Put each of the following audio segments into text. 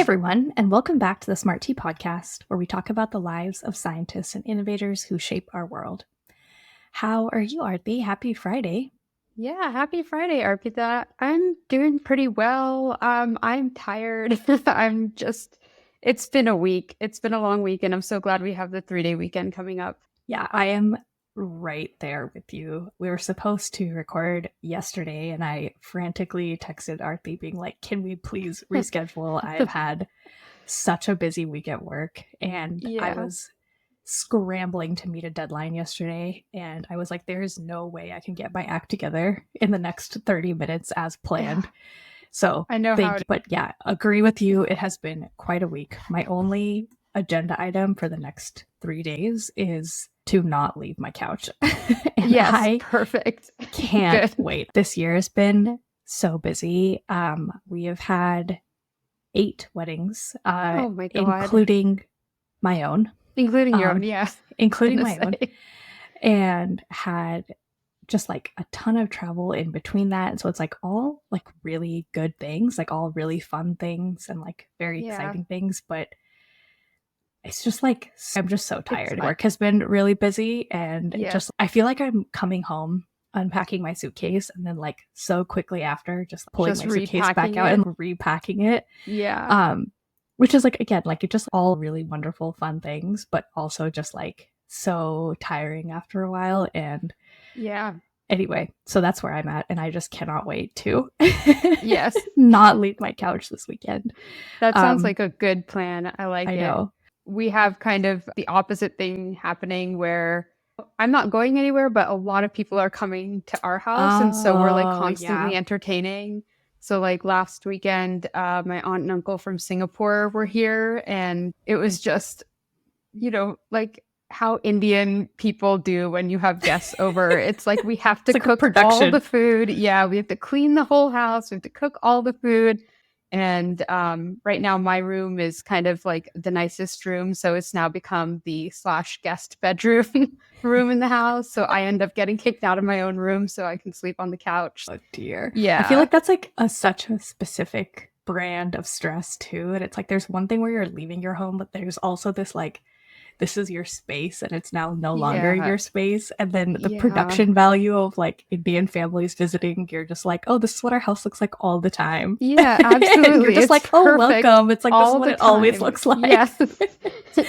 everyone, and welcome back to the Smart Tea Podcast, where we talk about the lives of scientists and innovators who shape our world. How are you, Aarati? Happy Friday. Yeah, happy Friday, Arpita. I'm doing pretty well. I'm tired. It's been a week. It's been a long week, and I'm so glad we have the 3-day weekend coming up. Yeah, I am right there with you. We were supposed to record yesterday, and I frantically texted Aarti being like, can we please reschedule? I've had such a busy week at work, and I Yeah. was scrambling to meet a deadline yesterday, and I was like, there's no way I can get my act together in the next 30 minutes as planned. So I know thank you. But yeah, agree with you. It has been quite a week. My only agenda item for the next 3 days is to not leave my couch. And Yes, I perfect. can't Good. wait. This year has been so busy. We have had 8 weddings, Oh my God. including my own. Including your own, yeah. Including my Gonna own, say. and had just like a ton of travel in between that. And so it's like all like really good things, like all really fun things and like very Yeah. exciting things. But it's just like, I'm just so tired. fine. Work has been really busy, and it Yes. just, I feel like I'm coming home, unpacking my suitcase, and then like so quickly after just pulling Just my suitcase back repacking out it. and repacking it. Yeah. Which is like, again, like, it just all really wonderful, fun things, but also just like so tiring after a while. And Yeah. anyway, so that's where I'm at, and I just cannot wait to Yes. not leave my couch this weekend. That sounds like a good plan. I like I it. know. We have kind of the opposite thing happening where I'm not going anywhere, but a lot of people are coming to our house. And so we're like constantly entertaining. So like last weekend, my aunt and uncle from Singapore were here, and it was just, like how Indian people do when you have guests over. It's like we have to like cook all the food. Yeah, we have to clean the whole house. We have to cook all the food. And right now my room is kind of like the nicest room. So it's now become the / guest bedroom room in the house. So I end up getting kicked out of my own room so I can sleep on the couch. Oh dear. Yeah. I feel like that's like such a specific brand of stress too. And it's like there's one thing where you're leaving your home, but there's also this like, this is your space and it's now no longer your space. And then the production value of like Indian families visiting, you're just like, oh, this is what our house looks like all the time. Yeah, absolutely. You're just it's like, oh, welcome. It's like, this is what it always looks like. Yes.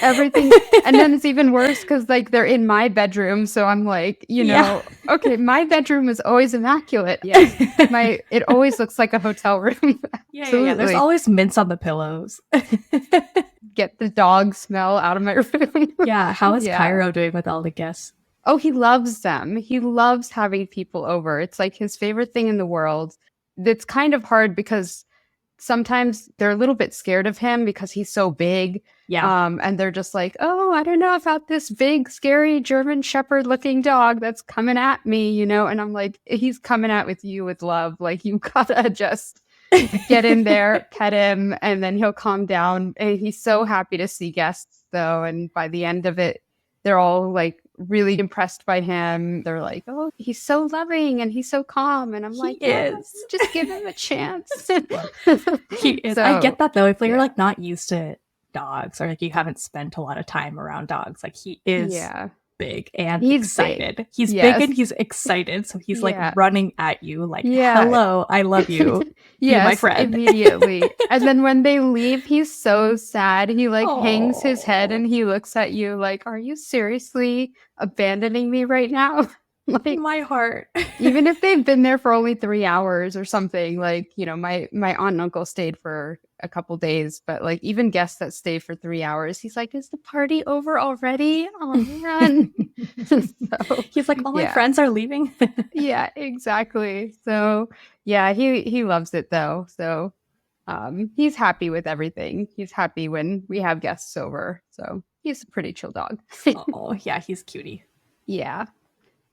Everything. And then it's even worse because like they're in my bedroom. So I'm like, okay, my bedroom is always immaculate. Yes. It always looks like a hotel room. Yeah. There's always mints on the pillows. Get the dog smell out of my room. Yeah. How is Cairo doing with all the guests? Oh, he loves them. He loves having people over. It's like his favorite thing in the world. It's kind of hard because sometimes they're a little bit scared of him because he's so big. Yeah. And they're just like, oh, I don't know about this big, scary German Shepherd looking dog that's coming at me, And I'm like, he's coming at with you with love. Like, you gotta just get in there, pet him, and then he'll calm down. And he's so happy to see guests, though. And by the end of it, they're all like really impressed by him. They're like, oh, he's so loving and he's so calm. And I'm like, just give him a chance. He is. So, I get that, though. If you're like not used to dogs or like you haven't spent a lot of time around dogs, like he is big and he's excited. Big. He's big and he's excited. So he's like running at you like, hello, I love you. Yes, my friend. Immediately. And then when they leave, he's so sad. He like hangs his head and he looks at you like, are you seriously abandoning me right now? Like my heart. Even if they've been there for only 3 hours or something, like, my aunt and uncle stayed for a couple days, but like even guests that stay for 3 hours, he's like, is the party over already? Oh, run. So, he's like, all my friends are leaving. Yeah, exactly. So yeah, he loves it though. So he's happy with everything. He's happy when we have guests over. So he's a pretty chill dog. Oh yeah, he's cutie. Yeah.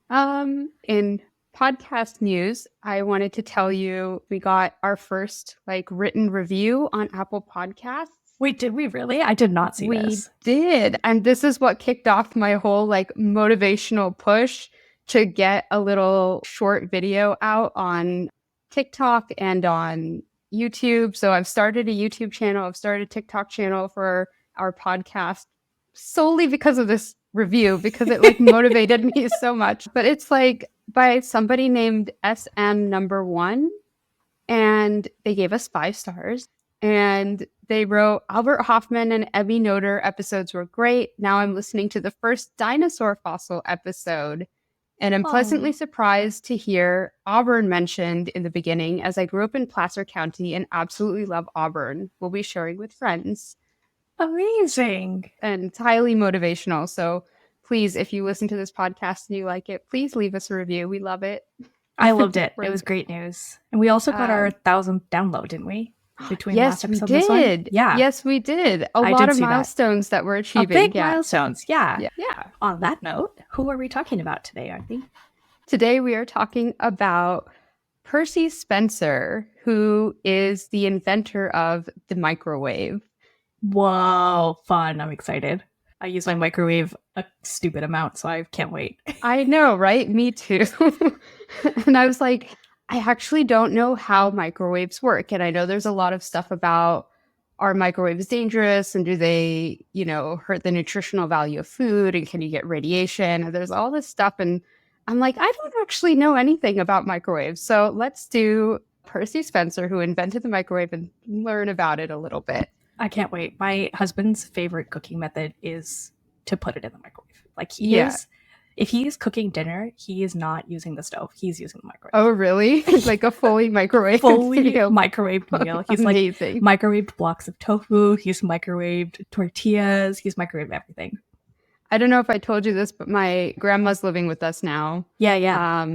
In podcast news, I wanted to tell you we got our first like written review on Apple Podcasts. Wait, did we really? I did not see this. We did. And this is what kicked off my whole like motivational push to get a little short video out on TikTok and on YouTube. So I've started a YouTube channel. I've started a TikTok channel for our podcast solely because of this review, because it like motivated me so much. But it's like by somebody named SM number 1, and they gave us 5 stars. And they wrote, Albert Hoffman and Ebby Noder episodes were great. Now I'm listening to the first dinosaur fossil episode, and I'm pleasantly surprised to hear Auburn mentioned in the beginning, as I grew up in Placer County and absolutely love Auburn. We'll be sharing with friends. Amazing. And it's highly motivational. So please, if you listen to this podcast and you like it, please leave us a review. We love it. I loved it. It was great news. And we also got our 1,000th download, didn't we? Between yes, last episode we and this one? did. Yeah. Yes, we did. A lot of milestones that we're achieving. Big milestones. Yeah. On that note, who are we talking about today, Aarati? Today we are talking about Percy Spencer, who is the inventor of the microwave. Whoa, fun. I'm excited. I use my microwave a stupid amount, so I can't wait. I know, right? Me too. And I was like, I actually don't know how microwaves work. And I know there's a lot of stuff about, are microwaves dangerous, and do they, hurt the nutritional value of food, and can you get radiation? And there's all this stuff. And I'm like, I don't actually know anything about microwaves. So let's do Percy Spencer, who invented the microwave, and learn about it a little bit. I can't wait. My husband's favorite cooking method is to put it in the microwave. Like if he is cooking dinner, he is not using the stove. He's using the microwave. Oh, really? Like a fully microwave? Microwaved meal. He's amazing. Like microwaved blocks of tofu. He's microwaved tortillas. He's microwaved everything. I don't know if I told you this, but my grandma's living with us now. Yeah.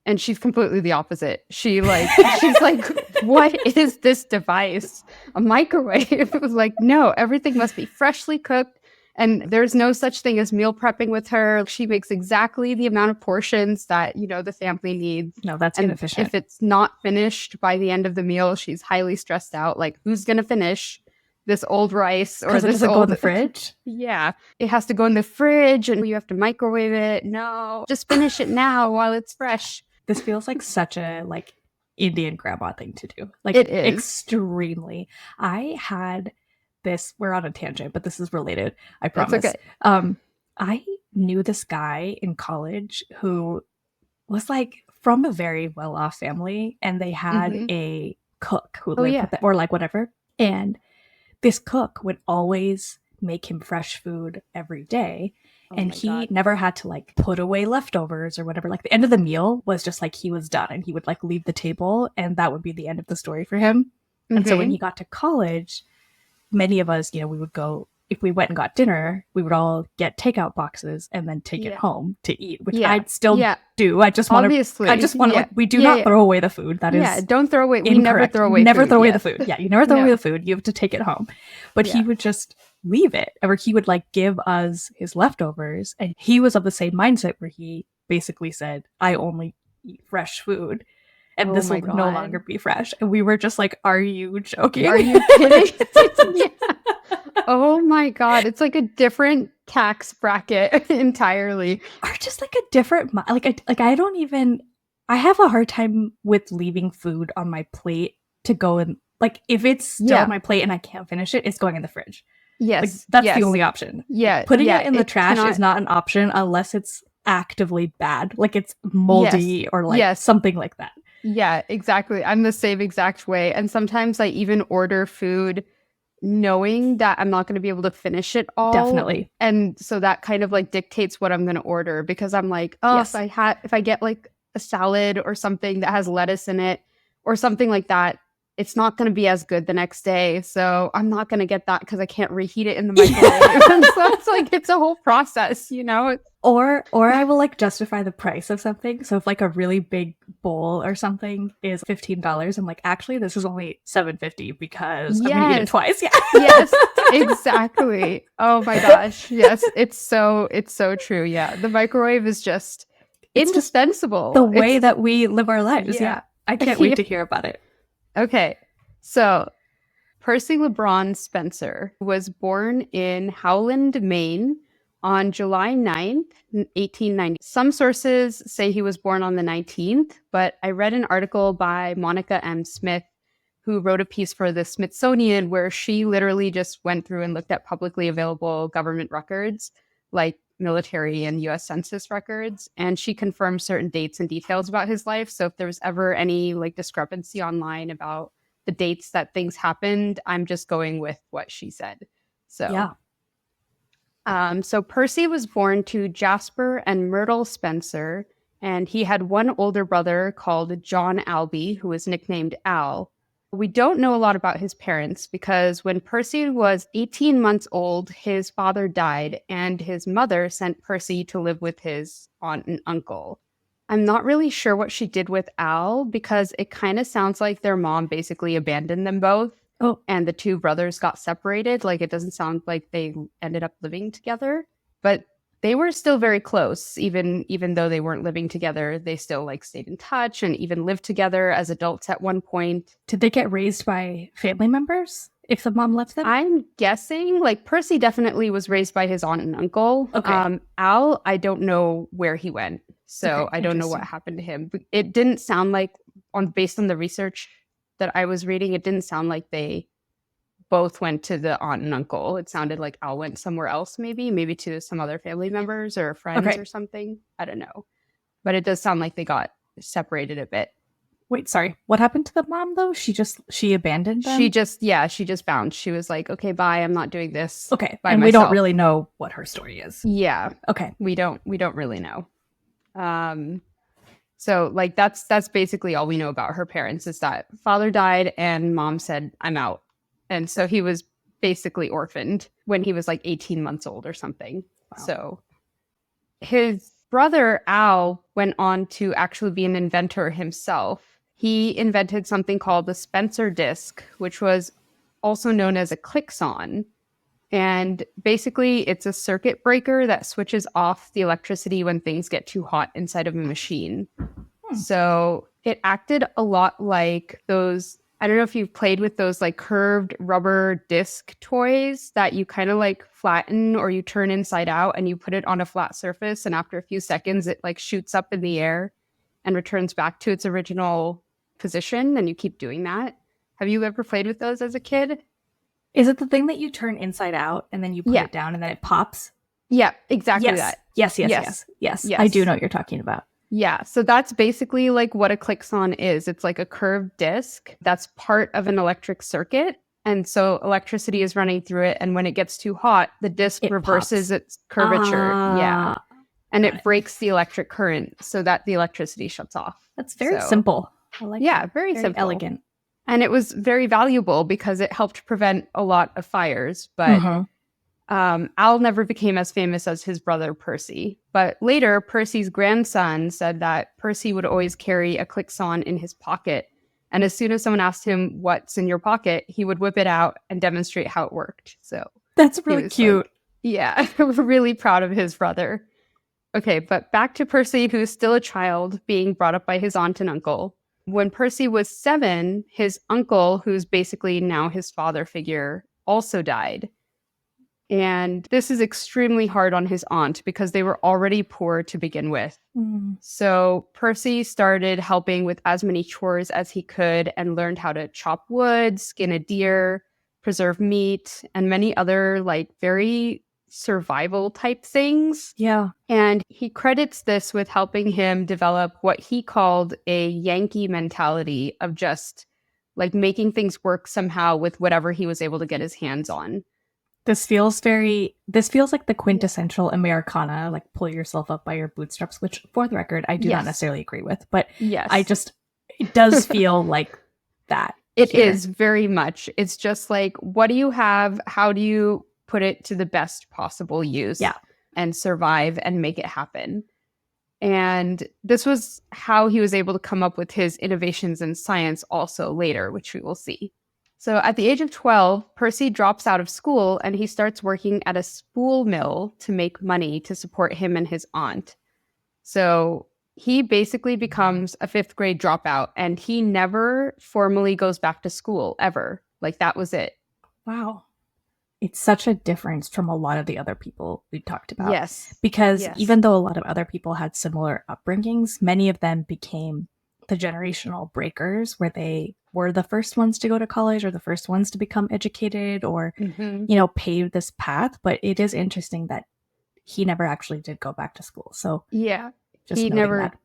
And she's completely the opposite. She's like, what is this device? A microwave? It was like, no, everything must be freshly cooked. And there's no such thing as meal prepping with her. She makes exactly the amount of portions that, the family needs. No, that's inefficient. If it's not finished by the end of the meal, she's highly stressed out. Like, who's going to finish this old rice? Or this go in the fridge? Yeah. It has to go in the fridge, and you have to microwave it. No, just finish it now while it's fresh. This feels like such a Indian grandma thing to do. It is. Extremely. I had this, we're on a tangent, but this is related. I promise. That's okay. I knew this guy in college who was from a very well-off family, and they had a cook who lived with them, or whatever. And this cook would always make him fresh food every day. And he never had to put away leftovers or whatever. The end of the meal was just he was done, and he would leave the table, and that would be the end of the story for him. And so when he got to college, many of us, we would go, if we went and got dinner, we would all get takeout boxes and then take it home to eat, which I still do. I just want to, we do not throw away the food. That is don't throw away. Incorrect. We never throw away never food. Throw away the food. Yeah, you never throw away the food. You have to take it home. But he would just leave it, or he would give us his leftovers. And he was of the same mindset where he basically said, I only eat fresh food, and this will no longer be fresh. And we were just like, are you joking? Are you kidding? Oh my God. It's a different tax bracket entirely. Or just a different, I don't even, I have a hard time with leaving food on my plate to go in. If it's still on my plate and I can't finish it, it's going in the fridge. Yes. That's the only option. Yeah. Putting it in the trash is not an option unless it's actively bad. It's moldy or something like that. Yeah, exactly. I'm the same exact way. And sometimes I even order food knowing that I'm not going to be able to finish it all. Definitely. And so that kind of dictates what I'm going to order, because I'm like, if I get a salad or something that has lettuce in it or something like that, it's not going to be as good the next day. So I'm not going to get that because I can't reheat it in the microwave. And so it's a whole process, Or I will justify the price of something. So if a really big bowl or something is $15, I'm actually this is only $7.50 because I'm gonna eat it twice. Yeah. Yes, exactly. Oh my gosh. Yes, it's so true. Yeah, the microwave is just indispensable. The way that we live our lives. Yeah. I can't wait to hear about it. Okay, so Percy LeBron Spencer was born in Howland, Maine on July 9th, 1890. Some sources say he was born on the 19th, but I read an article by Monica M. Smith, who wrote a piece for the Smithsonian where she literally just went through and looked at publicly available government records, like military and US Census records, and she confirmed certain dates and details about his life. So if there was ever any like discrepancy online about the dates that things happened, I'm just going with what she said. So yeah. So Percy was born to Jasper and Myrtle Spencer, and he had one older brother called John Albee, who was nicknamed Al. We don't know a lot about his parents because when Percy was 18 months old, his father died, and his mother sent Percy to live with his aunt and uncle. I'm not really sure what she did with Al because it kind of sounds like their mom basically abandoned them both. Oh. And the two brothers got separated. Like, it doesn't sound like they ended up living together, but they were still very close. Even though they weren't living together, they still like stayed in touch and even lived together as adults at one point. Did they get raised by family members if the mom left them? I'm guessing like Percy definitely was raised by his aunt and uncle. Okay. Al, I don't know where he went. So Okay, I don't know what happened to him. It didn't sound like, based on the research that I was reading, it didn't sound like they both went to the aunt and uncle. It sounded like Al went somewhere else, maybe to some other family members or friends or something. I don't know. But it does sound like they got separated a bit. Wait, sorry. What happened to the mom though? She abandoned them? She just bounced. She was like, okay, bye, I'm not doing this. Okay. By and myself. We don't really know what her story is. Yeah. Okay. We don't really know. So like that's basically all we know about her parents is that father died and mom said, I'm out. And so he was basically orphaned when he was like 18 months old or something. Wow. So his brother Al went on to actually be an inventor himself. He invented something called the Spencer disk, which was also known as a Clixon. And basically, it's a circuit breaker that switches off the electricity when things get too hot inside of a machine. So it acted a lot like those, I don't know if you've played with those like curved rubber disc toys that you kind of like flatten or you turn inside out and you put it on a flat surface. And after a few seconds, it like shoots up in the air and returns back to its original position. And you keep doing that. Have you ever played with those as a kid? Is it the thing that you turn inside out and then you put it down and then it pops? Yeah, exactly that. Yes. I do know what you're talking about. Yeah, so that's basically like what a Clixon is. It's like a curved disc that's part of an electric circuit. And so electricity is running through it. And when it gets too hot, the disc reverses its curvature. And it breaks the electric current so that the electricity shuts off. That's very simple. I like that. Very simple. Elegant. And it was very valuable because it helped prevent a lot of fires. But Al never became as famous as his brother Percy. But later, Percy's grandson said that Percy would always carry a Clixon in his pocket. And as soon as someone asked him what's in your pocket, he would whip it out and demonstrate how it worked. So that's really cute. Like, we're really proud of his brother. Okay, but back to Percy, who is still a child, being brought up by his aunt and uncle. When Percy was 7, his uncle, who's basically now his father figure, also died. And this is extremely hard on his aunt because they were already poor to begin with. So Percy started helping with as many chores as he could and learned how to chop wood, skin a deer, preserve meat, and many other like very survival type things. Yeah. And he credits this with helping him develop what he called a Yankee mentality of just like making things work somehow with whatever he was able to get his hands on. This feels like the quintessential Americana, like pull yourself up by your bootstraps, which for the record, I do not necessarily agree with, but it does feel like that. It is very much. It's just like, what do you have? How do you put it to the best possible use and survive and make it happen? And this was how he was able to come up with his innovations in science also later, which we will see. So at the age of 12, Percy drops out of school and he starts working at a spool mill to make money to support him and his aunt. So he basically becomes a 5th grade dropout and he never formally goes back to school ever. Like that was it. Wow. It's such a difference from a lot of the other people we talked about. Yes. Because even though a lot of other people had similar upbringings, many of them became the generational breakers where they were the first ones to go to college or the first ones to become educated or, Mm-hmm. pave this path. But it is interesting that he never actually did go back to school. So Yeah. just He noting never, that.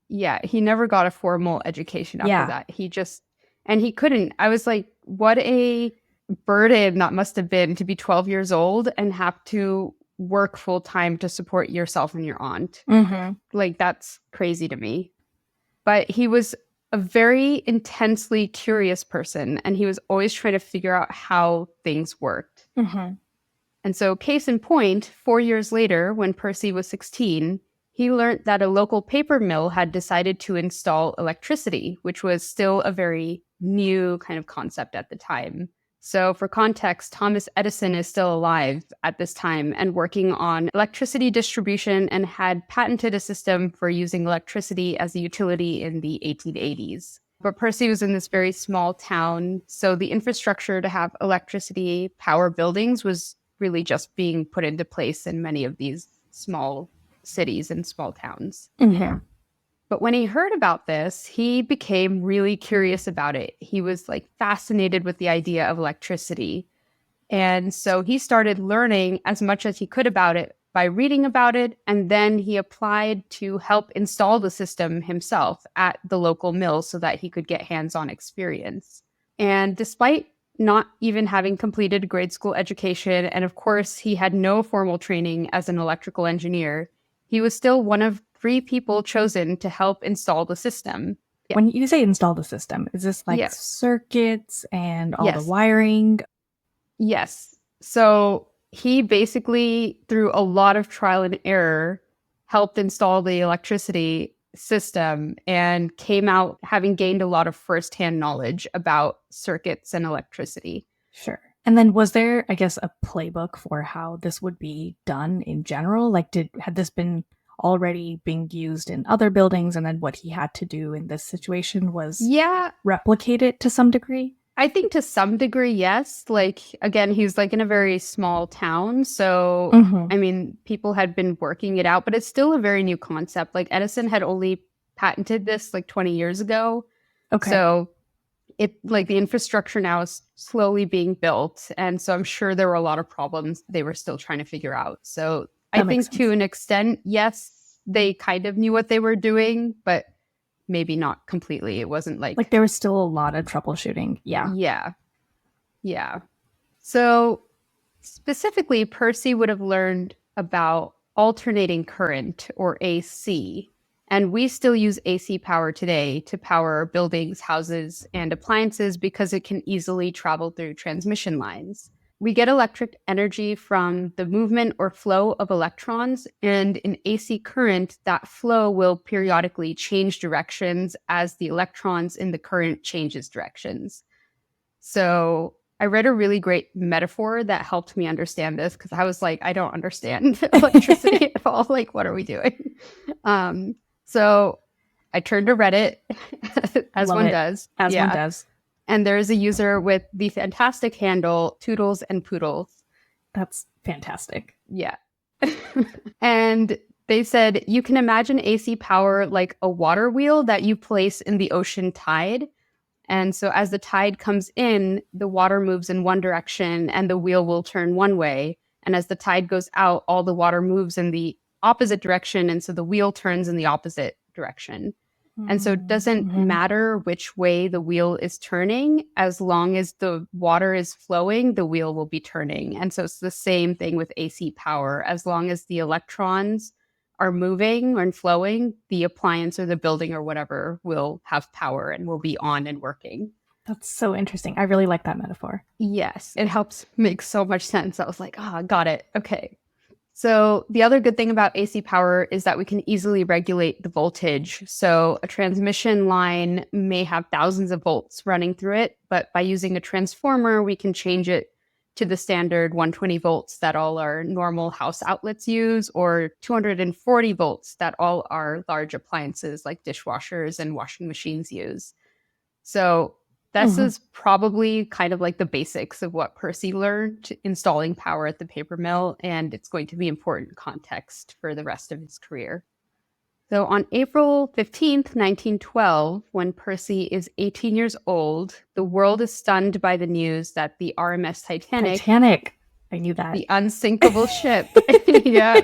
yeah, he never got a formal education after Yeah. that. And he couldn't. I was like, what a burden that must have been to be 12 years old and have to work full time to support yourself and your aunt. Mm-hmm. Like, that's crazy to me. But he was a very intensely curious person, and he was always trying to figure out how things worked. Mm-hmm. And so, case in point, 4 years later, when Percy was 16, he learned that a local paper mill had decided to install electricity, which was still a very new kind of concept at the time. So, for context, Thomas Edison is still alive at this time and working on electricity distribution and had patented a system for using electricity as a utility in the 1880s. But Percy was in this very small town, so the infrastructure to have electricity power buildings was really just being put into place in many of these small cities and small towns. Mm-hmm. But when he heard about this, he became really curious about it. He was like fascinated with the idea of electricity. And so he started learning as much as he could about it by reading about it. And then he applied to help install the system himself at the local mill so that he could get hands-on experience. And despite not even having completed a grade school education, and of course, he had no formal training as an electrical engineer, he was still one of 3 people chosen to help install the system. Yeah. When you say install the system, is this like circuits and all the wiring? Yes. So he basically, through a lot of trial and error, helped install the electricity system and came out having gained a lot of firsthand knowledge about circuits and electricity. Sure. And then was there, I guess, a playbook for how this would be done in general? Like, had this been already being used in other buildings, and then what he had to do in this situation was replicate it to some degree? I think to some degree, yes. Like, again, he's like in a very small town. So, I mean, people had been working it out, but it's still a very new concept. Like, Edison had only patented this like 20 years ago. Okay. So it like the infrastructure now is slowly being built. And so I'm sure there were a lot of problems they were still trying to figure out. So I think to an extent, yes, they kind of knew what they were doing, but maybe not completely. It wasn't like there was still a lot of troubleshooting. Yeah. So specifically, Percy would have learned about alternating current, or AC. And we still use AC power today to power buildings, houses, and appliances because it can easily travel through transmission lines. We get electric energy from the movement or flow of electrons, and in AC current, that flow will periodically change directions as the electrons in the current changes directions. So I read a really great metaphor that helped me understand this because I was like, I don't understand electricity at all. Like, what are we doing? So I turned to Reddit, as one does. As one does. And there's a user with the fantastic handle, Toodles and Poodles. That's fantastic. Yeah. And they said, you can imagine AC power like a water wheel that you place in the ocean tide. And so as the tide comes in, the water moves in one direction and the wheel will turn one way. And as the tide goes out, all the water moves in the opposite direction. And so the wheel turns in the opposite direction. And so it doesn't matter which way the wheel is turning. As long as the water is flowing, the wheel will be turning. And so it's the same thing with AC power. As long as the electrons are moving and flowing, the appliance or the building or whatever will have power and will be on and working. That's so interesting. I really like that metaphor. Yes, it helps make so much sense. I was like, got it. Okay. So the other good thing about AC power is that we can easily regulate the voltage. So a transmission line may have thousands of volts running through it, but by using a transformer, we can change it to the standard 120 volts that all our normal house outlets use, or 240 volts that all our large appliances like dishwashers and washing machines use. So this is probably kind of like the basics of what Percy learned installing power at the paper mill, and it's going to be important context for the rest of his career. So on April 15th, 1912, when Percy is 18 years old, the world is stunned by the news that the RMS Titanic. I knew that. The unsinkable ship, yeah,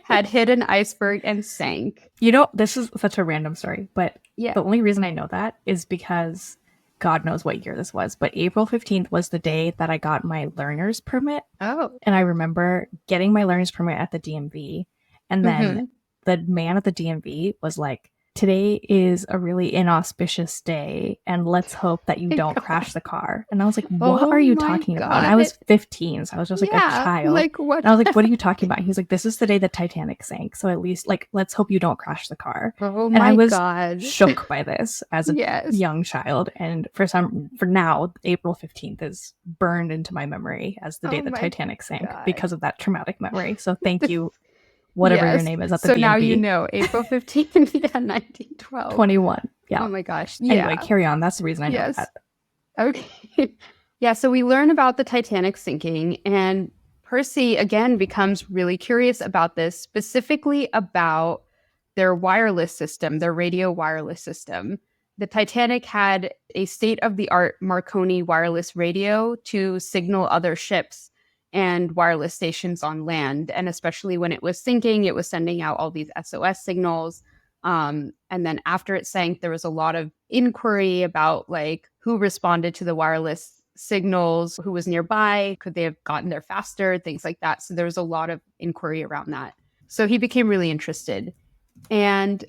had hit an iceberg and sank. You know, this is such a random story, but yeah, the only reason I know that is because God knows what year this was, but April 15th was the day that I got my learner's permit. Oh. And I remember getting my learner's permit at the DMV. And then the man at the DMV was like, today is a really inauspicious day, and let's hope that you don't crash the car. And I was like, what are you talking about? And I was 15, so I was just like a child. Like, what? And I was like, what are you talking about? And he was like, this is the day the Titanic sank, so at least, like, let's hope you don't crash the car. Oh my and I was God. shook by this as a young child. And for now, April 15th is burned into my memory as the day the Titanic sank because of that traumatic memory. So thank you. Whatever your name is at the DMV. So now you know, April 15th, 1912. 21. Yeah. Oh my gosh. Anyway, carry on. That's the reason I know that. Okay. Yeah, so we learn about the Titanic sinking, and Percy, again, becomes really curious about this, specifically about their wireless system, their radio wireless system. The Titanic had a state-of-the-art Marconi wireless radio to signal other ships and wireless stations on land. And especially when it was sinking, it was sending out all these SOS signals. And then after it sank, there was a lot of inquiry about like who responded to the wireless signals, who was nearby, could they have gotten there faster, things like that. So there was a lot of inquiry around that. So he became really interested. And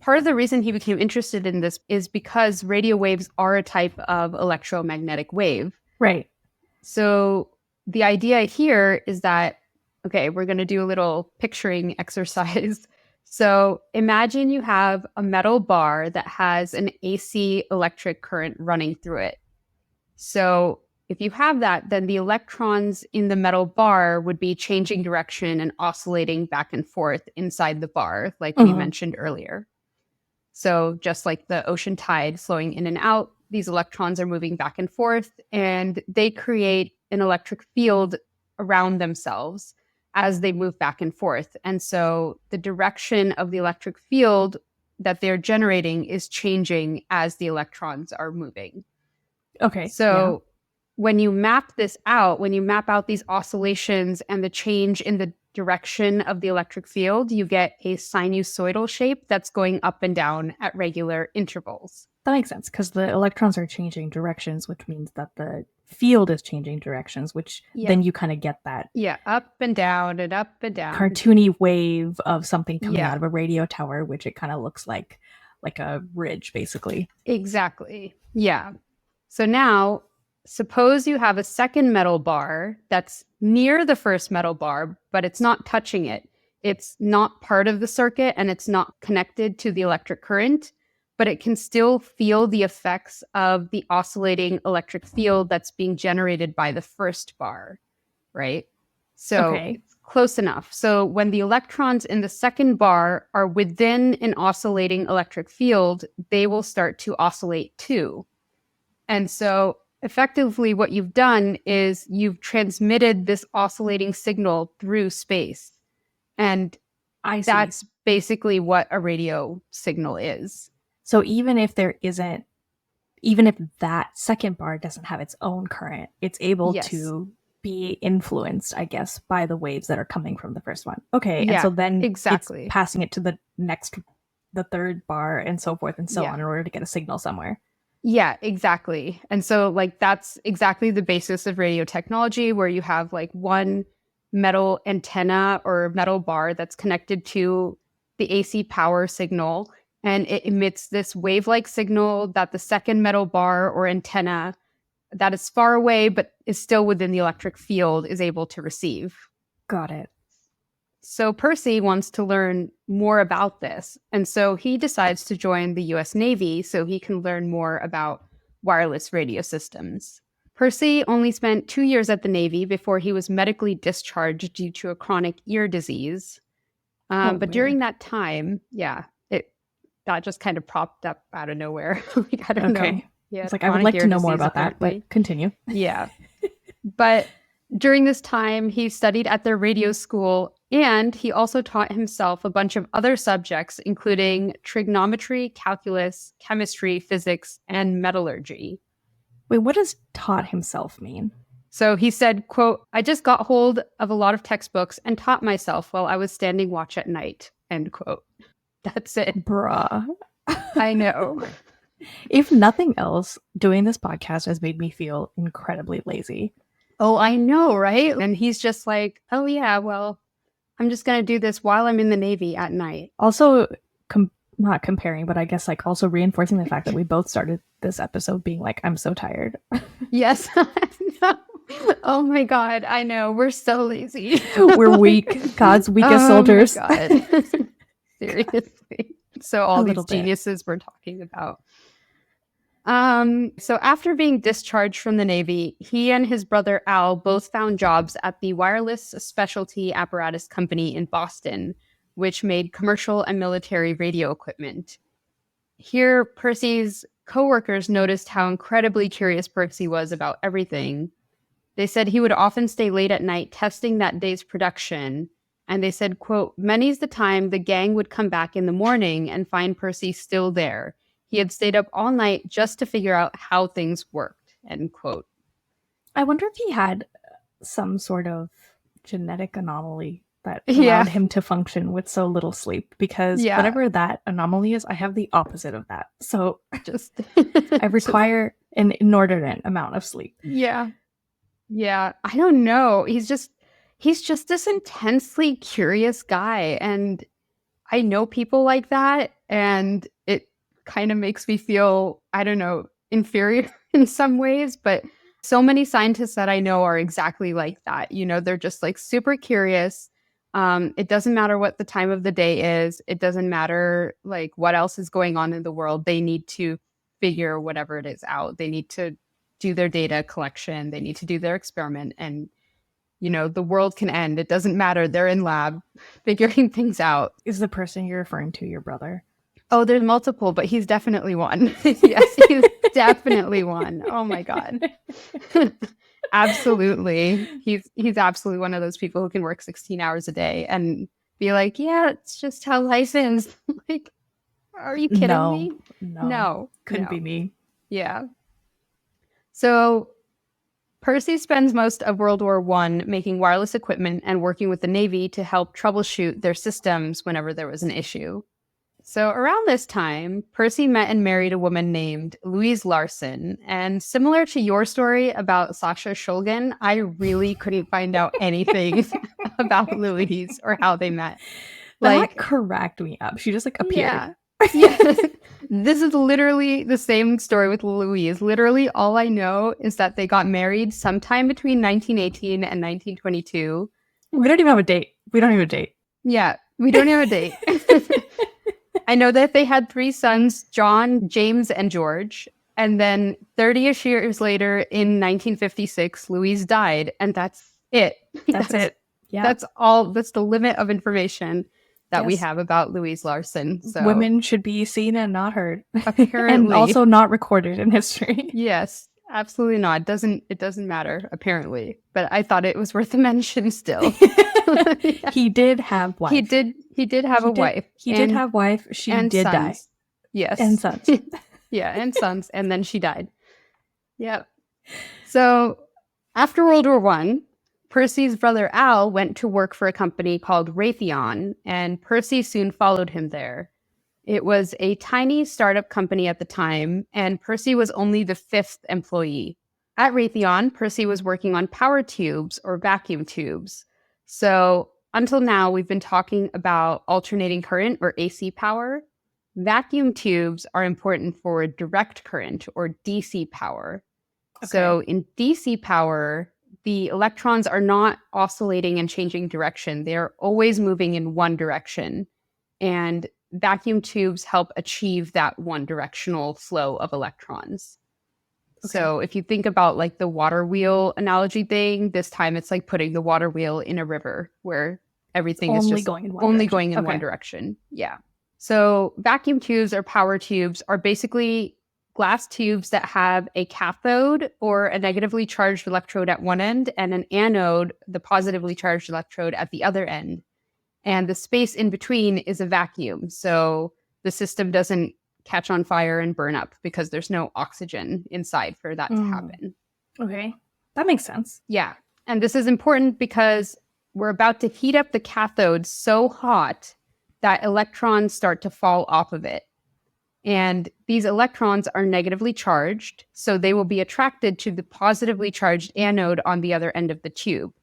part of the reason he became interested in this is because radio waves are a type of electromagnetic wave. Right. So the idea here is that, okay, we're going to do a little picturing exercise. So imagine you have a metal bar that has an AC electric current running through it. So if you have that, then the electrons in the metal bar would be changing direction and oscillating back and forth inside the bar, like we mentioned earlier. So just like the ocean tide flowing in and out, these electrons are moving back and forth, and they create an electric field around themselves as they move back and forth. And so the direction of the electric field that they're generating is changing as the electrons are moving. Okay. So when you map this out, when you map out these oscillations and the change in the direction of the electric field, you get a sinusoidal shape that's going up and down at regular intervals. That makes sense, because the electrons are changing directions, which means that the field is changing directions, which then you kind of get that. Yeah, up and down and up and down. Cartoony wave of something coming out of a radio tower, which it kind of looks like a ridge, basically. Exactly. Yeah. So now, suppose you have a second metal bar that's near the first metal bar, but it's not touching it. It's not part of the circuit and it's not connected to the electric current, but it can still feel the effects of the oscillating electric field that's being generated by the first bar, right? So it's close enough. So when the electrons in the second bar are within an oscillating electric field, they will start to oscillate too. And so effectively what you've done is you've transmitted this oscillating signal through space. And that's basically what a radio signal is. So even if that second bar doesn't have its own current, it's able to be influenced, I guess, by the waves that are coming from the first one. Okay. Yeah, and so then it's passing it to the third bar and so forth and so on in order to get a signal somewhere. Yeah, exactly. And so like that's exactly the basis of radio technology, where you have like one metal antenna or metal bar that's connected to the AC power signal, and it emits this wave-like signal that the second metal bar or antenna that is far away but is still within the electric field is able to receive. Got it. So Percy wants to learn more about this, and so he decides to join the US Navy so he can learn more about wireless radio systems. Percy only spent 2 years at the Navy before he was medically discharged due to a chronic ear disease. But during that time, that just kind of popped up out of nowhere. Like, I don't know. Yeah, it's like, I would like to know more about that, but continue. Yeah. But during this time, he studied at their radio school And he also taught himself a bunch of other subjects, including trigonometry, calculus, chemistry, physics, and metallurgy. Wait, what does taught himself mean? So he said, quote, "I just got hold of a lot of textbooks and taught myself while I was standing watch at night," end quote. That's it. Bruh. I know. If nothing else, doing this podcast has made me feel incredibly lazy. Oh, I know, right? And he's just like, oh yeah, well, I'm just going to do this while I'm in the Navy at night. Also, not comparing, but I guess like also reinforcing the fact that we both started this episode being like, I'm so tired. Yes. Oh my God. I know. We're so lazy. We're weak. God's weakest soldiers. Oh my God. Seriously. So all these geniuses we're talking about. So after being discharged from the Navy, he and his brother Al both found jobs at the Wireless Specialty Apparatus Company in Boston, which made commercial and military radio equipment. Here, Percy's coworkers noticed how incredibly curious Percy was about everything. They said he would often stay late at night testing that day's production. And they said, quote, "Many's the time the gang would come back in the morning and find Percy still there. He had stayed up all night just to figure out how things worked," end quote. I wonder if he had some sort of genetic anomaly that allowed him to function with so little sleep, because whatever that anomaly is, I have the opposite of that. So just I require an inordinate amount of sleep. Yeah. I don't know. He's just this intensely curious guy. And I know people like that. And it kind of makes me feel, I don't know, inferior in some ways. But so many scientists that I know are exactly like that. You know, they're just like super curious. It doesn't matter what the time of the day is. It doesn't matter like what else is going on in the world. They need to figure whatever it is out. They need to do their data collection. They need to do their experiment. And, you know, the world can end. It doesn't matter. They're in lab figuring things out. Is the person you're referring to your brother? Oh, there's multiple, but he's definitely one. Yes, he's definitely one. Oh my God. Absolutely. He's absolutely one of those people who can work 16 hours a day and be like, yeah, it's just how life is. Like, are you kidding me? No. Couldn't be me. Yeah. So Percy spends most of World War I making wireless equipment and working with the Navy to help troubleshoot their systems whenever there was an issue. So around this time, Percy met and married a woman named Louise Larson. And similar to your story about Sasha Shulgin, I really couldn't find out anything about Louise or how they met. That cracked me up. She just like appeared. Yeah. This is literally the same story with Louise. Literally, all I know is that they got married sometime between 1918 and 1922. We don't even have a date. Yeah, we don't have a date. I know that they had 3 sons, John, James, and George. And then 30-ish years later, in 1956, Louise died. And that's it. That's it. Yeah. That's all. That's the limit of information that we have about Louise Larson. So women should be seen and not heard. Apparently. And also not recorded in history. Yes, absolutely not. It doesn't matter, apparently. But I thought it was worth a mention still. Yeah. He did have wife. He did have a wife. He did have wife. She did sons. die. Yes. And sons. Yeah, and sons. And then she died. Yep. So after World War I, Percy's brother Al went to work for a company called Raytheon, and Percy soon followed him there. It was a tiny startup company at the time, and Percy was only the 5th employee. At Raytheon, Percy was working on power tubes or vacuum tubes. So until now, we've been talking about alternating current or AC power. Vacuum tubes are important for direct current or DC power. Okay. So in DC power, the electrons are not oscillating and changing direction. They're always moving in one direction. And vacuum tubes help achieve that one directional flow of electrons. Okay. So if you think about like the water wheel analogy thing, this time it's like putting the water wheel in a river where everything is just going in one direction. Yeah. So vacuum tubes or power tubes are basically glass tubes that have a cathode or a negatively charged electrode at one end and an anode, the positively charged electrode, at the other end. And the space in between is a vacuum. So the system doesn't catch on fire and burn up because there's no oxygen inside for that to happen. Okay. That makes sense. Yeah. And this is important because we're about to heat up the cathode so hot that electrons start to fall off of it. And these electrons are negatively charged, so they will be attracted to the positively charged anode on the other end of the tube.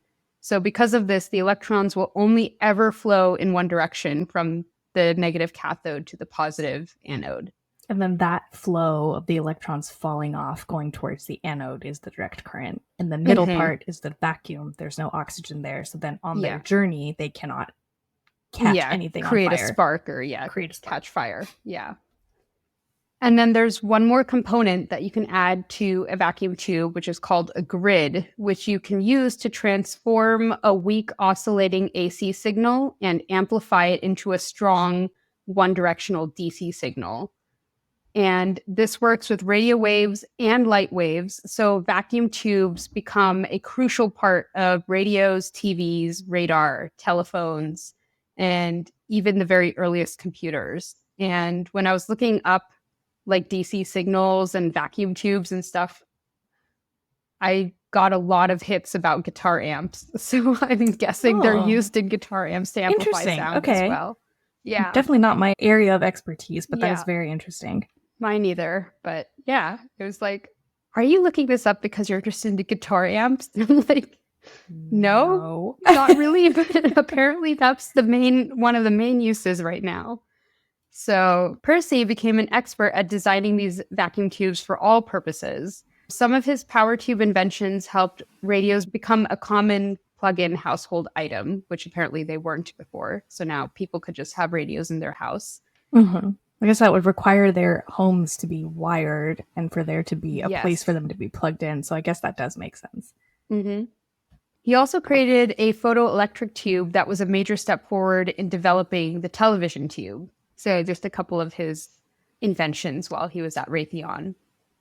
So because of this, the electrons will only ever flow in one direction from the negative cathode to the positive anode. And then that flow of the electrons falling off going towards the anode is the direct current. And the middle part is the vacuum. There's no oxygen there. So then on their journey, they cannot catch anything on fire. Create a spark or catch fire. Yeah. And then there's one more component that you can add to a vacuum tube, which is called a grid, which you can use to transform a weak oscillating AC signal and amplify it into a strong one-directional DC signal. And this works with radio waves and light waves. So vacuum tubes become a crucial part of radios, TVs, radar, telephones, and even the very earliest computers. And when I was looking up like DC signals and vacuum tubes and stuff, I got a lot of hits about guitar amps. So I'm guessing they're used in guitar amps to amplify sound as well. Yeah. Definitely not my area of expertise, but that is very interesting. Mine either. But yeah, it was like, are you looking this up because you're interested in guitar amps? I'm like, no, not really. But apparently that's one of the main uses right now. So Percy became an expert at designing these vacuum tubes for all purposes. Some of his power tube inventions helped radios become a common plug-in household item, which apparently they weren't before. So now people could just have radios in their house. Mm-hmm. I guess that would require their homes to be wired and for there to be a place for them to be plugged in. So I guess that does make sense. Mm-hmm. He also created a photoelectric tube that was a major step forward in developing the television tube. So just a couple of his inventions while he was at Raytheon.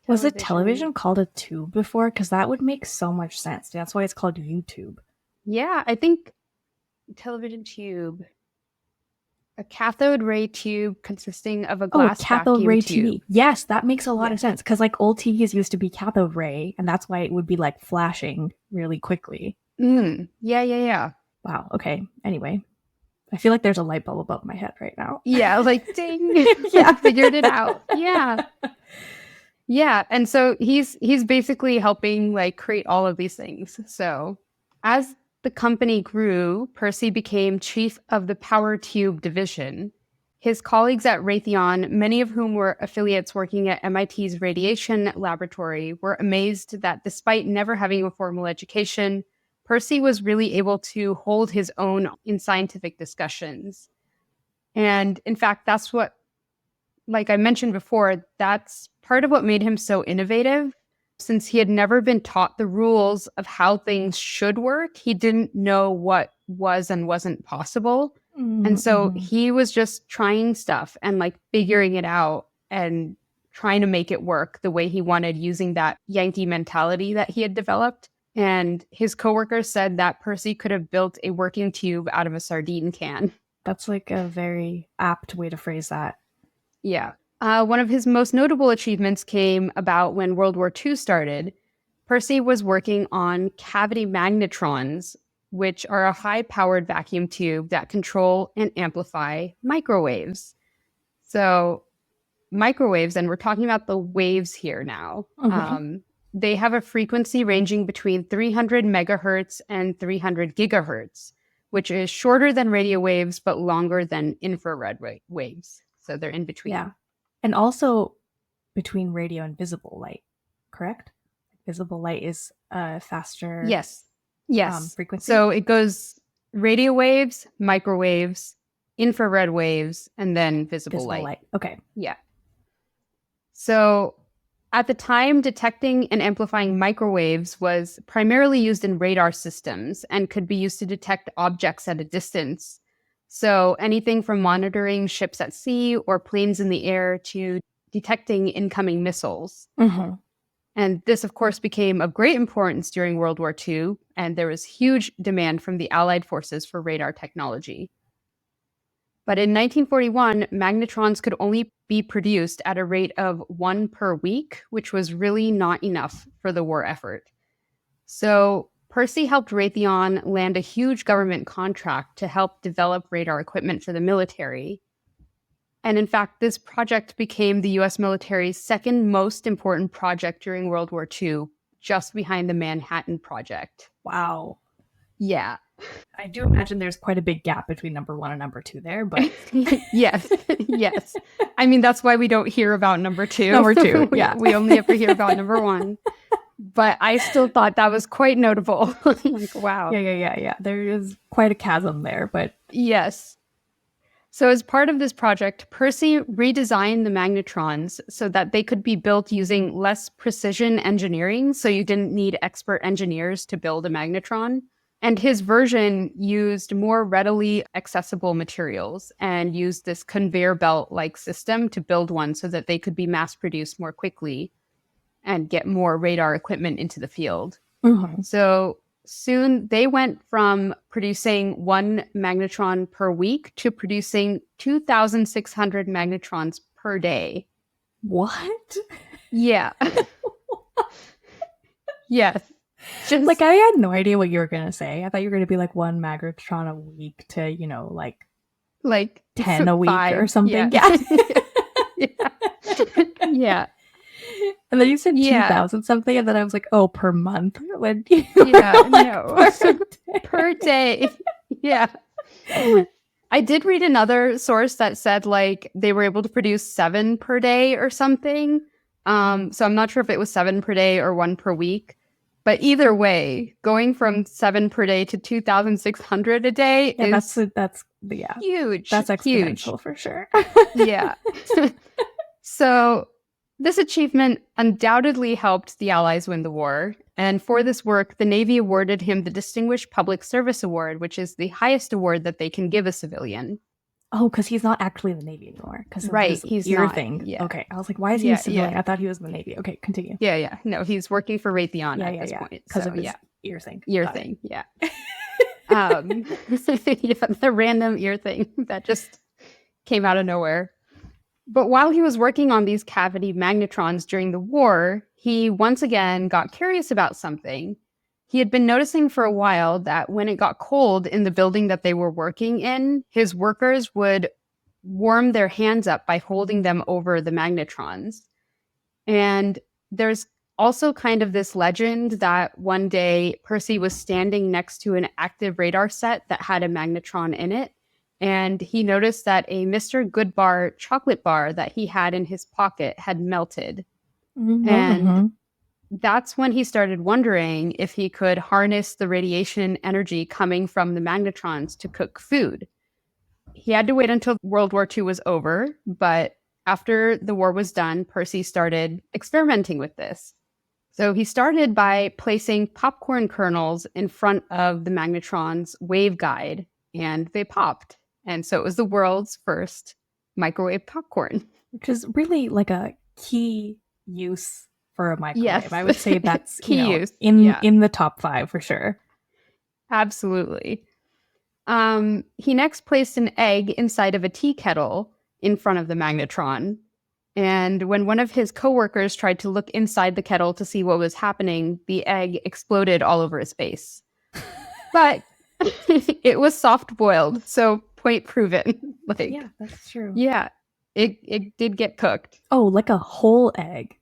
Was it television called a tube before? Because that would make so much sense. That's why it's called YouTube. Yeah, I think television tube. A cathode ray tube consisting of a glass cathode vacuum ray tube. TV. Yes, that makes a lot of sense. Because like old TVs used to be cathode ray, and that's why it would be like flashing really quickly. Yeah. Wow. Okay. Anyway. I feel like there's a light bulb above my head right now. Yeah, like ding. I figured it out. Yeah. Yeah. And so he's basically helping like create all of these things. So as the company grew, Percy became chief of the power tube division. His colleagues at Raytheon, many of whom were affiliates working at MIT's radiation laboratory, were amazed that despite never having a formal education, Percy was really able to hold his own in scientific discussions. And in fact, that's what, like I mentioned before, that's part of what made him so innovative. Since he had never been taught the rules of how things should work, he didn't know what was and wasn't possible. And so he was just trying stuff and like figuring it out and trying to make it work the way he wanted, using that Yankee mentality that he had developed. And his coworkers said that Percy could have built a working tube out of a sardine can. That's like a very apt way to phrase that. Yeah. One of his most notable achievements came about when World War II started. Percy was working on cavity magnetrons, which are a high-powered vacuum tube that control and amplify microwaves. So microwaves, and we're talking about the waves here now, they have a frequency ranging between 300 megahertz and 300 gigahertz, which is shorter than radio waves, but longer than infrared waves. So they're in between. Yeah. And also between radio and visible light, correct? Visible light is faster. Yes. Frequency. So it goes radio waves, microwaves, infrared waves, and then visible light. Okay. Yeah. So at the time, detecting and amplifying microwaves was primarily used in radar systems and could be used to detect objects at a distance. So anything from monitoring ships at sea or planes in the air to detecting incoming missiles. And this, of course, became of great importance during World War II, and there was huge demand from the Allied forces for radar technology. But in 1941, magnetrons could only be produced at a rate of 1 per week, which was really not enough for the war effort. So Percy helped Raytheon land a huge government contract to help develop radar equipment for the military. And in fact, this project became the US military's second most important project during World War II, just behind the Manhattan Project. Wow. Yeah. I do imagine there's quite a big gap between number 1 and number 2 there, but yes. Yes. I mean, that's why we don't hear about number 2. Number 2, yeah. we only ever hear about number 1. But I still thought that was quite notable. Like, wow. Yeah. There is quite a chasm there, but yes. So as part of this project, Percy redesigned the magnetrons so that they could be built using less precision engineering, so you didn't need expert engineers to build a magnetron. And his version used more readily accessible materials and used this conveyor belt-like system to build one so that they could be mass-produced more quickly and get more radar equipment into the field. Mm-hmm. So soon they went from producing 1 magnetron per week to producing 2,600 magnetrons per day. What? Yeah. Yes. Just like, I had no idea what you were going to say. I thought you were going to be like 1 magnetron a week to, you know, like 10 a week 5. or something. Yeah. Yeah. And then you said 2,000 something, and then I was like, oh, per month? When no. Per day. Yeah. I did read another source that said like they were able to produce 7 per day or something. So I'm not sure if it was 7 per day or 1 per week. But either way, going from 7 per day to 2,600 a day is that's huge. That's exponential huge. For sure. Yeah. So this achievement undoubtedly helped the Allies win the war. And for this work, the Navy awarded him the Distinguished Public Service Award, which is the highest award that they can give a civilian. Oh, because he's not actually in the Navy anymore. Right, he's ear not, thing. Yeah. Okay, I was like, why is he a civilian? I thought he was in the Navy. Okay, continue. Yeah. No, he's working for Raytheon at this point. Because of his ear thing. Ear thing, yeah. The random ear thing that just came out of nowhere. But while he was working on these cavity magnetrons during the war, he once again got curious about something. He had been noticing for a while that when it got cold in the building that they were working in, his workers would warm their hands up by holding them over the magnetrons. And there's also kind of this legend that one day Percy was standing next to an active radar set that had a magnetron in it. And he noticed that a Mr. Goodbar chocolate bar that he had in his pocket had melted. Mm-hmm. And that's when he started wondering if he could harness the radiation energy coming from the magnetrons to cook food. He had to wait until World War II was over, but after the war was done, Percy started experimenting with this. So he started by placing popcorn kernels in front of the magnetron's waveguide, and they popped. And so it was the world's first microwave popcorn. Which is really like a key use for a microwave. Yes. I would say that's key use in the top 5 for sure. Absolutely. He next placed an egg inside of a tea kettle in front of the magnetron. And when one of his coworkers tried to look inside the kettle to see what was happening, the egg exploded all over his face. But it was soft boiled, so point proven. Yeah, that's true. Yeah, it did get cooked. Oh, like a whole egg.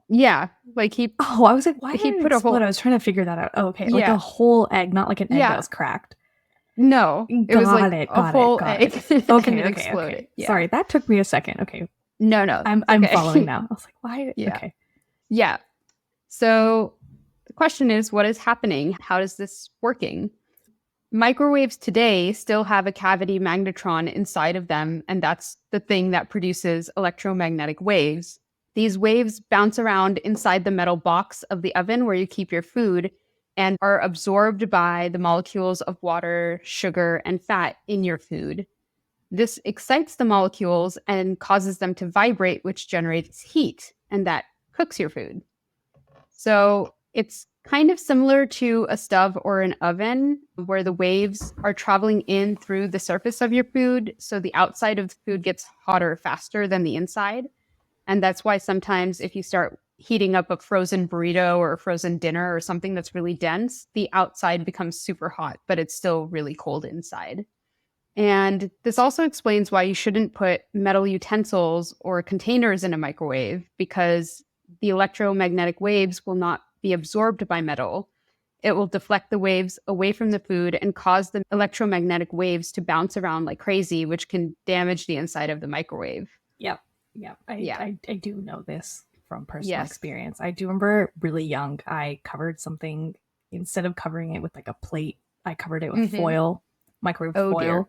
Yeah, like he. Oh, I was like, why did he put a whole? I was trying to figure that out. Oh, okay, like a whole egg, not like an egg that was cracked. No, it was like a whole egg. Okay, okay. Yeah. Sorry, that took me a second. Okay. No, I'm following now. I was like, why? Yeah. Okay. Yeah. So the question is, what is happening? How is this working? Microwaves today still have a cavity magnetron inside of them, and that's the thing that produces electromagnetic waves. These waves bounce around inside the metal box of the oven where you keep your food and are absorbed by the molecules of water, sugar, and fat in your food. This excites the molecules and causes them to vibrate, which generates heat, and that cooks your food. So it's kind of similar to a stove or an oven, where the waves are traveling in through the surface of your food. So the outside of the food gets hotter faster than the inside. And that's why sometimes if you start heating up a frozen burrito or a frozen dinner or something that's really dense, the outside becomes super hot, but it's still really cold inside. And this also explains why you shouldn't put metal utensils or containers in a microwave, because the electromagnetic waves will not be absorbed by metal. It will deflect the waves away from the food and cause the electromagnetic waves to bounce around like crazy, which can damage the inside of the microwave. Yep. I do know this from personal Yes. experience. I do remember really young, I covered something, instead of covering it with like a plate, I covered it with foil, microwave foil. Dear.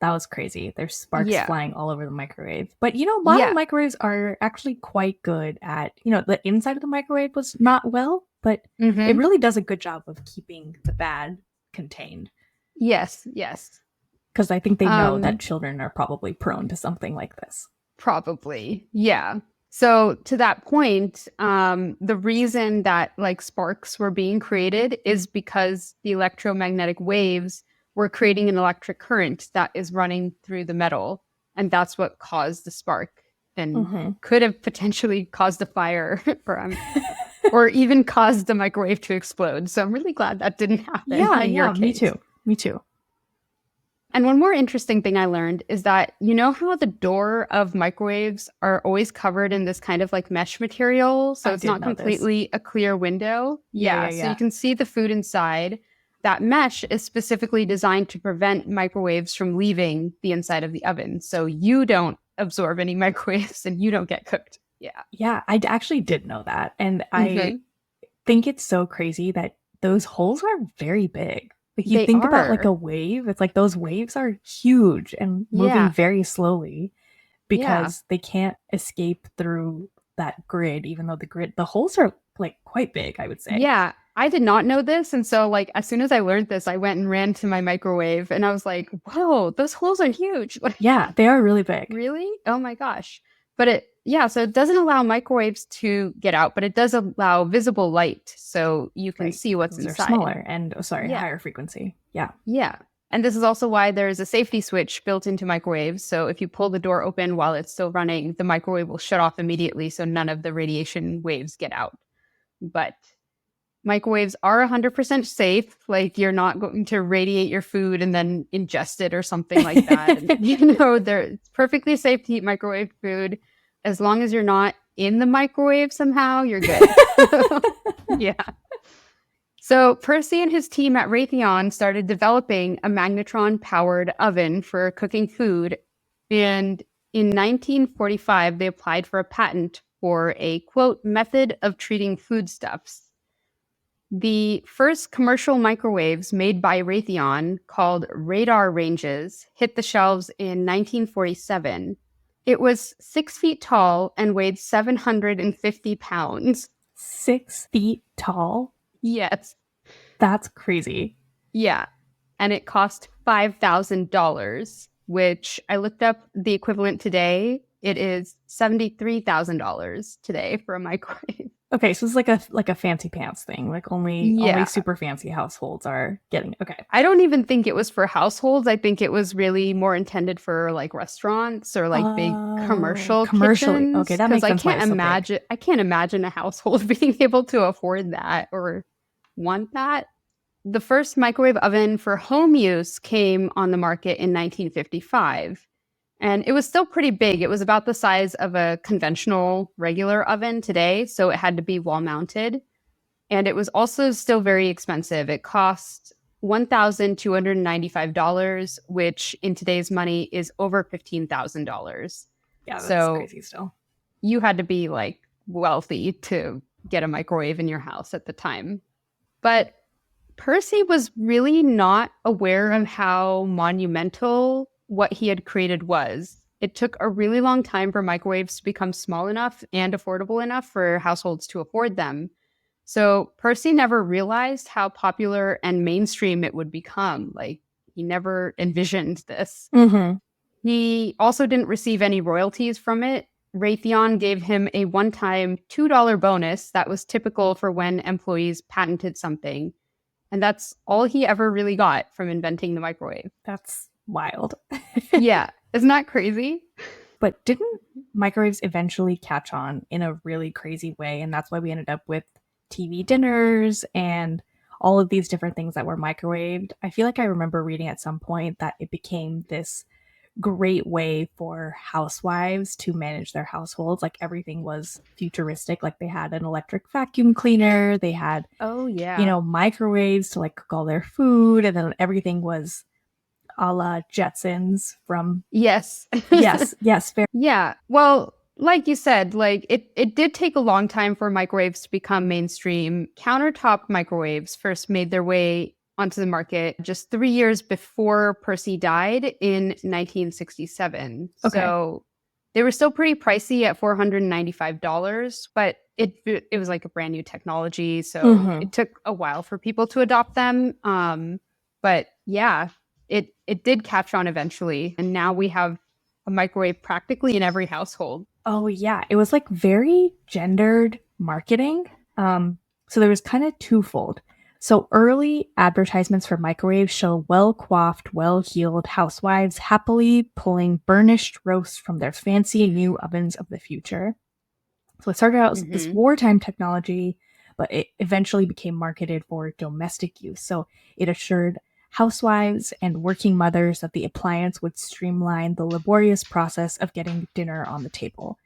That was crazy. There's sparks flying all over the microwave. But, modern microwaves are actually quite good at, the inside of the microwave was not well, but it really does a good job of keeping the bad contained. Yes. Because I think they know that children are probably prone to something like this. Probably. Yeah. So to that point, the reason that like sparks were being created is because the electromagnetic waves were creating an electric current that is running through the metal. And that's what caused the spark and could have potentially caused a fire or even caused the microwave to explode. So I'm really glad that didn't happen. In your case. Me too. And one more interesting thing I learned is that, how the door of microwaves are always covered in this kind of like mesh material? So it's not completely a clear window. Yeah. So you can see the food inside. That mesh is specifically designed to prevent microwaves from leaving the inside of the oven. So you don't absorb any microwaves and you don't get cooked. Yeah. Yeah, I actually did know that. And I think it's so crazy that those holes are very big. Like you think about like a wave, it's like those waves are huge and moving very slowly because they can't escape through that grid, even though the holes are like quite big, I would say. Yeah, I did not know this. And so like as soon as I learned this, I went and ran to my microwave and I was like, whoa, those holes are huge. Yeah, they are really big. Really? Oh my gosh. But so it doesn't allow microwaves to get out, but it does allow visible light, so you can see what's inside. They're smaller and higher frequency. Yeah. Yeah. And this is also why there's a safety switch built into microwaves. So if you pull the door open while it's still running, the microwave will shut off immediately, so none of the radiation waves get out. But microwaves are 100% safe. Like you're not going to radiate your food and then ingest it or something like that. They're perfectly safe to eat microwave food. As long as you're not in the microwave somehow, you're good. Yeah. So Percy and his team at Raytheon started developing a magnetron-powered oven for cooking food. And in 1945, they applied for a patent for a, quote, method of treating foodstuffs. The first commercial microwaves made by Raytheon, called radar ranges, hit the shelves in 1947. It was 6 feet tall and weighed 750 pounds. 6 feet tall? Yes. That's crazy. Yeah. And it cost $5,000, which I looked up the equivalent today. It is $73,000 today for a microwave. Okay, so it's like a fancy pants thing. Like only super fancy households are getting it. Okay. I don't even think it was for households. I think it was really more intended for like restaurants or like big commercially. Kitchens, okay, that makes sense. I can't imagine a household being able to afford that or want that. The first microwave oven for home use came on the market in 1955. And it was still pretty big. It was about the size of a conventional regular oven today, so it had to be wall mounted. And it was also still very expensive. It cost $1,295, which in today's money is over $15,000. Yeah, that's crazy still. You had to be like wealthy to get a microwave in your house at the time. But Percy was really not aware of how monumental what he had created was. It took a really long time for microwaves to become small enough and affordable enough for households to afford them. So Percy never realized how popular and mainstream it would become. Like, he never envisioned this. Mm-hmm. He also didn't receive any royalties from it. Raytheon gave him a one-time $2 bonus that was typical for when employees patented something. And that's all he ever really got from inventing the microwave. That's wild. Yeah. Isn't that crazy? But didn't microwaves eventually catch on in a really crazy way? And that's why we ended up with TV dinners and all of these different things that were microwaved. I feel like I remember reading at some point that it became this great way for housewives to manage their households. Like everything was futuristic. Like they had an electric vacuum cleaner, they had, Oh, yeah. microwaves to like cook all their food, and then everything was a la Jetsons from Yes. yes, fair. Yeah. Well, like you said, like it did take a long time for microwaves to become mainstream. Countertop microwaves first made their way onto the market just 3 years before Percy died in 1967. Okay. So they were still pretty pricey at $495, but it was like a brand new technology. So it took a while for people to adopt them. But yeah, it did catch on eventually. And now we have a microwave practically in every household. Oh yeah, it was like very gendered marketing. So there was kind of twofold. So early advertisements for microwaves show well-coiffed, well-heeled housewives happily pulling burnished roasts from their fancy new ovens of the future. So it started out as this wartime technology, but it eventually became marketed for domestic use. So it assured housewives and working mothers that the appliance would streamline the laborious process of getting dinner on the table.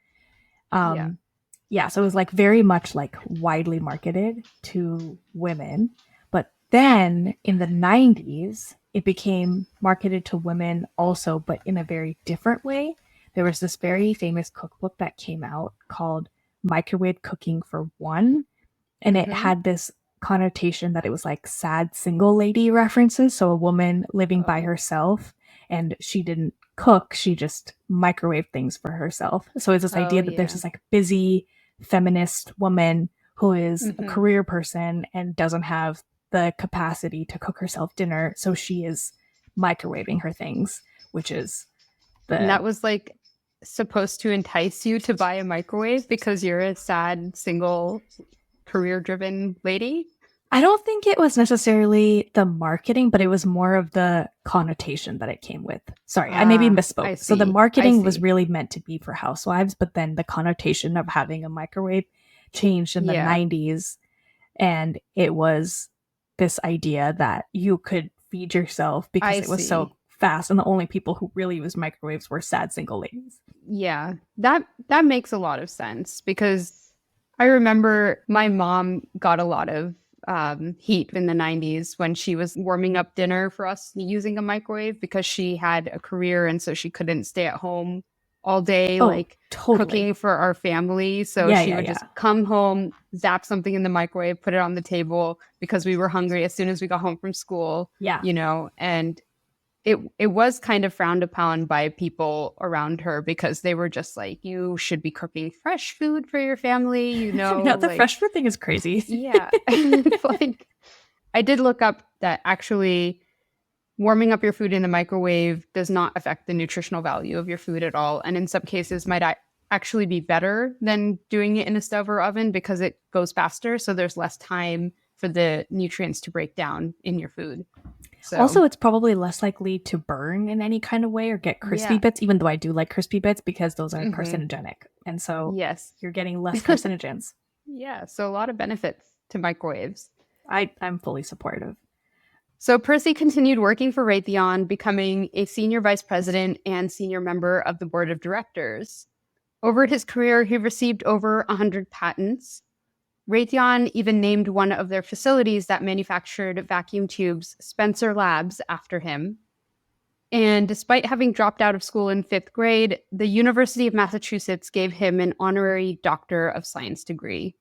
So it was like very much like widely marketed to women. But then in the 90s, it became marketed to women also, but in a very different way. There was this very famous cookbook that came out called Microwave Cooking for One. And it had this connotation that it was like sad single lady references. So a woman living by herself, and she didn't cook, she just microwaved things for herself. So it's this idea that there's this like busy feminist woman who is a career person and doesn't have the capacity to cook herself dinner. So she is microwaving her things, which is and that was like supposed to entice you to buy a microwave because you're a sad single career-driven lady? I don't think it was necessarily the marketing, but it was more of the connotation that it came with. Sorry, I maybe misspoke. So the marketing was really meant to be for housewives, but then the connotation of having a microwave changed in the 90s. And it was this idea that you could feed yourself because it was so fast. And the only people who really used microwaves were sad single ladies. Yeah, that makes a lot of sense because I remember my mom got a lot of heat in the 90s when she was warming up dinner for us using a microwave because she had a career and so she couldn't stay at home all day cooking for our family. So she would just come home, zap something in the microwave, put it on the table because we were hungry as soon as we got home from school. And it was kind of frowned upon by people around her because they were just like, you should be cooking fresh food for your family, No, the fresh food thing is crazy. Yeah. It's like, I did look up that actually warming up your food in the microwave does not affect the nutritional value of your food at all. And in some cases might actually be better than doing it in a stove or oven because it goes faster. So there's less time for the nutrients to break down in your food. So. Also, it's probably less likely to burn in any kind of way or get crispy bits, even though I do like crispy bits because those are carcinogenic. And so you're getting less carcinogens. Yeah, so a lot of benefits to microwaves. I'm fully supportive. So Percy continued working for Raytheon, becoming a senior vice president and senior member of the board of directors. Over his career, he received over 100 patents. Raytheon even named one of their facilities that manufactured vacuum tubes Spencer Labs after him. And despite having dropped out of school in 5th grade, the University of Massachusetts gave him an honorary Doctor of Science degree.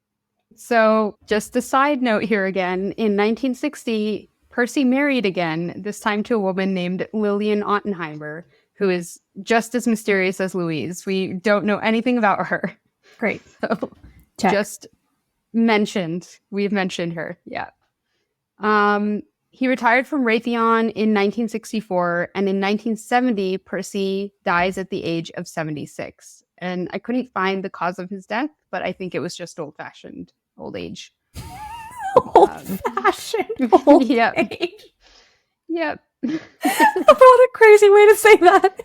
So just a side note here again, in 1960, Percy married again, this time to a woman named Lillian Ottenheimer, who is just as mysterious as Louise. We don't know anything about her. Great. So just we've mentioned her. Yeah. He retired from Raytheon in 1964, and in 1970, Percy dies at the age of 76. and I couldn't find the cause of his death, but I think it was just old-fashioned old age. Old-fashioned old Yep. age. Yep. What a crazy way to say that.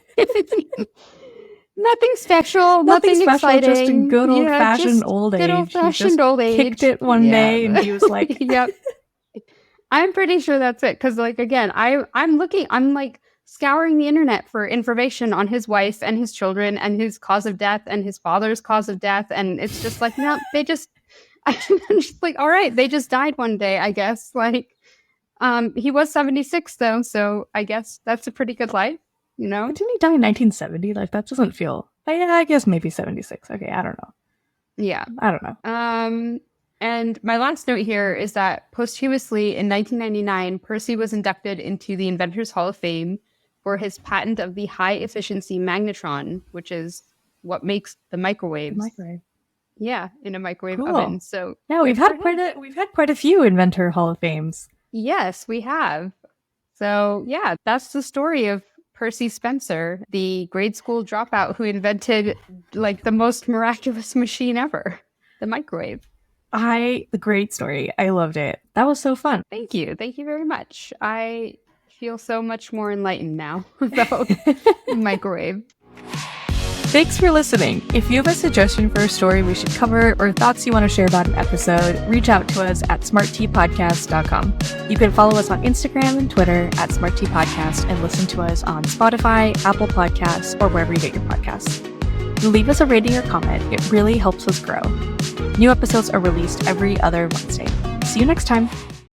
Nothing special, nothing exciting. Just a good old-fashioned old age. Good old-fashioned old age. Kicked it one day and he was like... Yep. I'm pretty sure that's it. Because, like, again, I'm like scouring the internet for information on his wife and his children and his cause of death and his father's cause of death. And it's just like, no, I'm just like, all right, they just died one day, I guess. Like, he was 76 though, so I guess that's a pretty good life, you know? But didn't he die in 1970? Like, that doesn't feel... Yeah, I guess maybe 76. Okay, I don't know. Yeah. I don't know. And my last note here is that posthumously in 1999, Percy was inducted into the Inventors Hall of Fame for his patent of the high-efficiency magnetron, which is what makes the microwaves. The microwave. Yeah, in a microwave Cool. oven. So yeah, we've had quite a few Inventor Hall of Fames. Yes, we have. So yeah, that's the story of Percy Spencer, the grade school dropout who invented like the most miraculous machine ever, the microwave. The great story. I loved it. That was so fun. Thank you. Thank you very much. I feel so much more enlightened now about the microwave. Thanks for listening. If you have a suggestion for a story we should cover or thoughts you want to share about an episode, reach out to us at smartteapodcast.com. You can follow us on Instagram and Twitter at smartteapodcast and listen to us on Spotify, Apple Podcasts, or wherever you get your podcasts. Leave us a rating or comment. It really helps us grow. New episodes are released every other Wednesday. See you next time.